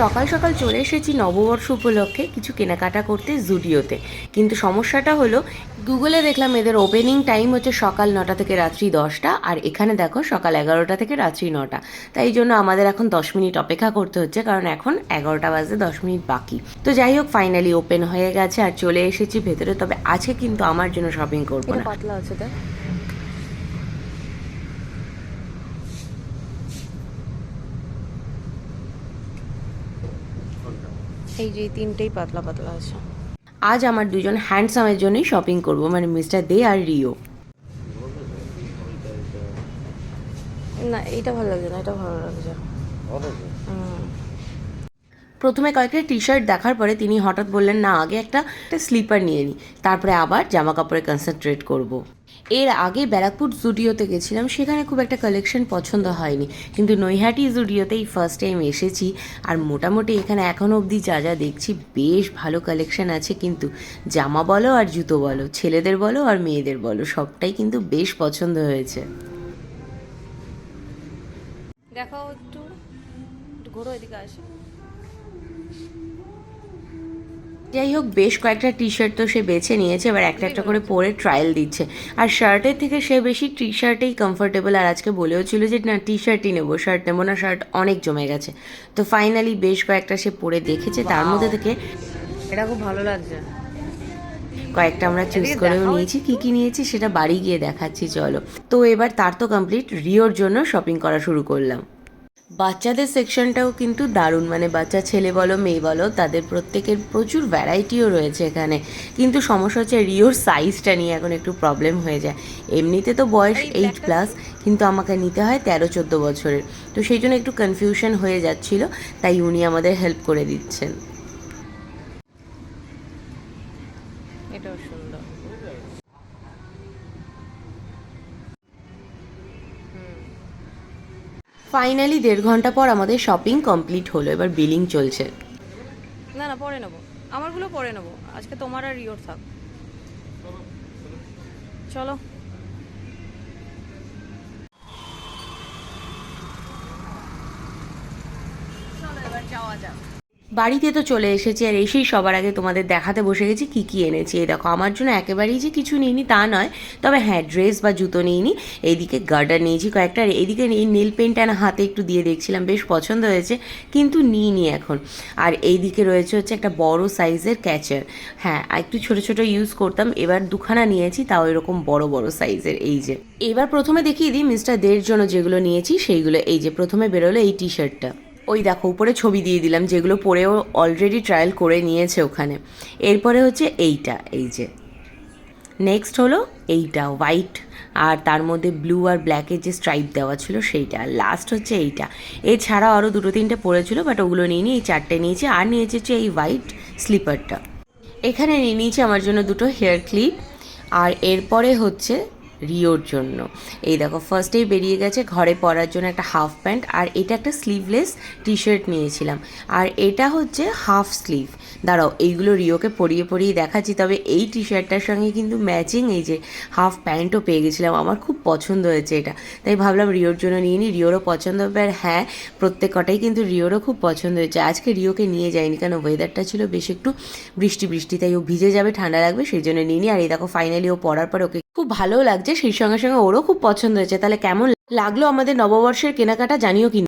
সকাল সকাল চলে এসেছি নববর্ষ উপলক্ষে কিছু কেনাকাটা করতে জুডিওতে, কিন্তু সমস্যাটা হলো গুগলে দেখলাম এদের ওপেনিং টাইম হচ্ছে সকাল 9টা থেকে রাত্রি 10টা, আর এখানে দেখো সকাল 11টা থেকে রাত্রি 9টা। তাই জন্য আমাদের এখন 10 মিনিট অপেক্ষা করতে হচ্ছে, কারণ এখন 11টা বাজতে 10 মিনিট বাকি। তো যাই হোক, ফাইনালি ওপেন হয়ে গেছে আর চলে এসেছি ভেতরে। তবে আজকে কিন্তু আমার জন্য শপিং করবো না। পাতলা আছে দেখ, এই যে তিনটেই পাতলা পাতলা আছে। আজ আমার দুজন হ্যান্ডসামের জন্যই শপিং করব, মানে মিস্টার দে আর রিও। না এইটা ভালো লাগছে না, এটা ভালো লাগছে। প্রথমে কয়েকটা টি শার্ট দেখার পরে তিনি হঠাৎ বললেন না, আগে একটা স্লিপার নিয়ে নিই, তারপরে আবার জামা কাপড়ে কনসেন্ট্রেট করব। এর আগে ব্যারাকপুর জুডিওতে গেছিলাম, সেখানে খুব একটা কালেকশন পছন্দ হয়নি, কিন্তু নৈহাটি জুডিওতেই ফার্স্ট টাইম এসেছি। আর মোটামুটি এখানে এখনও অবধি যা যা দেখছি বেশ ভালো কালেকশন আছে, কিন্তু জামা বলো আর জুতো বলো, ছেলেদের বলো আর মেয়েদের বলো, সবটাই কিন্তু বেশ পছন্দ হয়েছে। দেখাও একটু, ঘোরো এদিকে আসে। যাই হোক, বেশ কয়েকটা টি শার্ট তো সে বেছে নিয়েছে, এবার একটা একটা করে পরে ট্রায়াল দিচ্ছে। আর শার্টের থেকে সে বেশি টি শার্টেই কমফোর্টেবল, আর আজকে বলেও ছিল যে না টি শার্টই নেবো, শার্ট নেবো না, শার্ট অনেক জমে গেছে। তো ফাইনালি বেশ কয়েকটা সে পরে দেখেছে, তার মধ্যে থেকে এটা খুব ভালো লাগছে। কয়েকটা আমরা চুজ করেও নিয়েছি। কি কি নিয়েছি সেটা বাড়ি গিয়ে দেখাচ্ছি, চলো। তো এবার তার তো কমপ্লিট, রিওর জন্য শপিং করা শুরু করলাম। বাচ্চাদের সেকশনটাও কিন্তু দারুণ, মানে বাচ্চা ছেলে বলো মেয়ে বলো, তাদের প্রত্যেকের প্রচুর ভ্যারাইটিও রয়েছে এখানে। কিন্তু সমস্যা হচ্ছে রিওর সাইজটা নিয়ে এখন একটু প্রবলেম হয়ে যায়। এমনিতে তো বয়স 8+, কিন্তু আমাকে নিতে হয় 13-14 বছরের, তো সেই জন্য একটু কনফিউশন হয়ে যাচ্ছিল, তাই উনি আমাদের হেল্প করে দিচ্ছেন। এটাও সুন্দর। ফাইনালি 1.5 ঘন্টা পর আমাদের শপিং কমপ্লিট হলো, এবার বিলিং চলছে। না না, পরে নেবো, আমারগুলো পরে নেবো, আজকে তোমার আর রিওর থাক। চলো। এবার যাওয়া যাক। বাড়িতে তো চলে এসেছি, আর এসেই সবার আগে তোমাদের দেখাতে বসে গেছি কি কি এনেছি। এই দেখো, আমার জন্য একেবারেই যে কিছু নিইনি তা নয়, তবে হ্যাঁ ড্রেস বা জুতো নিইনি। এইদিকে গার্ডার নিয়েছি কয়েকটা, আর এইদিকে এই নীল পেন্ট হাতে একটু দিয়ে দেখছিলাম, বেশ পছন্দ হয়েছে, কিন্তু নিইনি এখন। আর এইদিকে রয়েছে হচ্ছে একটা বড় সাইজের ক্যাচার। হ্যাঁ, একটু ছোট ছোট ইউজ করতাম, এবার দুখানা নিয়েছি, তাও এরকম বড় বড় সাইজের। এই যে এবার প্রথমে দেখিয়ে দিই মিস্টার দের জন্য যেগুলো নিয়েছি সেইগুলো। এই যে প্রথমে বেরোলো এই টি শার্টটা, ওই দেখো উপরে ছবি দিয়ে দিলাম, যেগুলো পরেও অলরেডি ট্রায়াল করে নিয়েছে ওখানে। এরপরে হচ্ছে এইটা, এই যে নেক্সট হলো এইটা হোয়াইট, আর তার মধ্যে ব্লু আর ব্ল্যাকের যে স্ট্রাইপ দেওয়া ছিল সেইটা। আর লাস্ট হচ্ছে এইটা। এছাড়াও আরও 2-3টে পড়েছিল, বাট ওগুলো নিয়ে এই 4টে নিয়েছি। আর নিয়েছি হচ্ছে এই হোয়াইট স্লিপারটা। এখানে নিয়ে নিয়েছি আমার জন্য 2টো হেয়ার ক্লিপ। আর এরপরে হচ্ছে রিওর জন্য, এই দেখো ফার্স্টেই বেরিয়ে গেছে ঘরে পরার জন্য একটা হাফ প্যান্ট, আর এটা একটা স্লিভলেস টি শার্ট নিয়েছিলাম, আর এটা হচ্ছে হাফ স্লিভ। দাঁড়াও, এইগুলো রিওকে পরিয়ে পরিয়ে দেখাচ্ছি। তবে এই টি শার্টটার সঙ্গে কিন্তু ম্যাচিং এই যে হাফ প্যান্টও পেয়ে গেছিলাম, আমার খুব পছন্দ হয়েছে এটা, তাই ভাবলাম রিওর জন্য নিয়ে নিই, রিওরও পছন্দ হবে। আর হ্যাঁ, প্রত্যেক কটাই কিন্তু রিওরও খুব পছন্দ হয়েছে। আজকে রিওকে নিয়ে যাইনি, কারণ ওয়েদারটা ছিল বেশ একটু বৃষ্টি বৃষ্টি, তাই ও ভিজে যাবে, ঠান্ডা লাগবে, সেই জন্য নিয়ে নিই। আর এই দেখো ফাইনালি ও পরার পরে ওকে খুব ভালো লাগছে, সেই সঙ্গে সঙ্গে ওরও খুব পছন্দ হয়েছে। তাহলে কেমন লাগলো আমাদের নববর্ষের কেনাকাটা জানিও কিন্তু।